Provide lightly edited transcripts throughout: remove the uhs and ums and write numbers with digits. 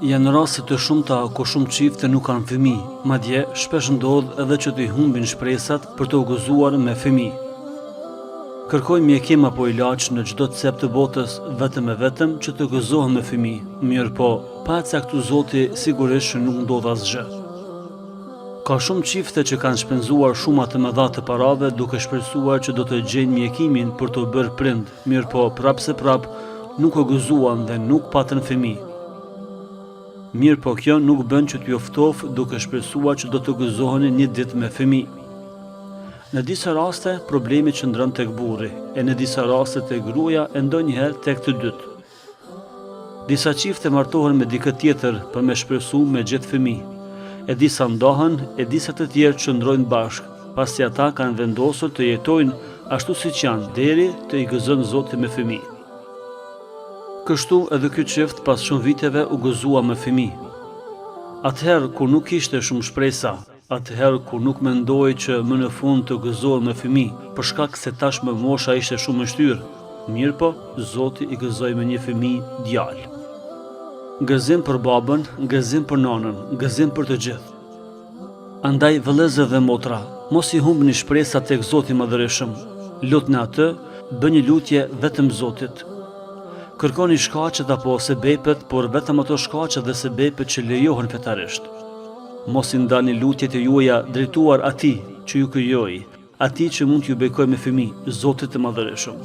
Janë raste të shumta ku shumë çifte nuk kanë fëmijë, madje shpesh ndodh edhe që t'i humbin shpresat për të u gëzuar me fëmijë. Kërkojmë mjekim apo ilaç në çdo cep të botës vetëm e vetëm që të gëzohen me fëmijë, mirë po, pa e caktuar Zoti sigurisht që nuk ndodh asgjë. Ka shumë çifte që kanë shpenzuar shuma të mëdha të parave duke shpresuar që do të gjejnë mjekimin për të bërë prind, mirë po prapse prap nuk u gëzuan dhe nuk patën fëmijë. Mirë po kjo nuk bën që t'ju ftof duke shpresuar që do të gëzoheni një ditë me fëmijë. Në disa raste problemi qëndron tek burri, e në disa raste tek gruaja e ndonjëherë tek të dytë. Disa çifte martohen me dikë tjetër për me shpresu me gjetë fëmijë. E disa ndahen, e disa të tjerë qëndrojnë bashkë, pasi ata kanë vendosur të jetojnë ashtu siç janë deri të i gëzojnë Zoti me fëmijë. Kështu edhe ky çift pas shumë viteve u gëzua me fëmijë. Atëherë kur nuk kishte shumë shpresa, atëherë kur nuk mendoi që më në fund të gëzohej me fëmijë, për shkak se tashmë mosha ishte shumë e shtyrë, mirë po Zoti i gëzoi me një fëmijë djalë. Gëzim për babën, gëzim për nanën, gëzim për të gjithë. Andaj vëllezër dhe motra, mos i humbni shpresat tek Zoti i Madhërisëm. Lutni atë, bëni lutje vetëm Zotit. Kërkoni shkaqet apo sebepet, por vetëm ato shkaqet dhe sebepet që lejohen fetarisht. Mos i ndani lutjet e juaja drejtuar atij që ju krijoi, atij që mund t'ju bekojë me fëmijë, Zotit të Madhërisëm.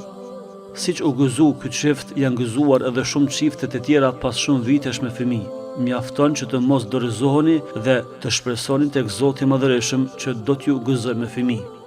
Siç u gëzu ky çift, janë gëzuar edhe shumë çifte të tjera pas shumë vitesh me fëmijë. Mjafton që të mos dorëzoheni dhe të shpresoni tek Zoti i Madhërisëm që do t'ju gëzojë me fëmijë.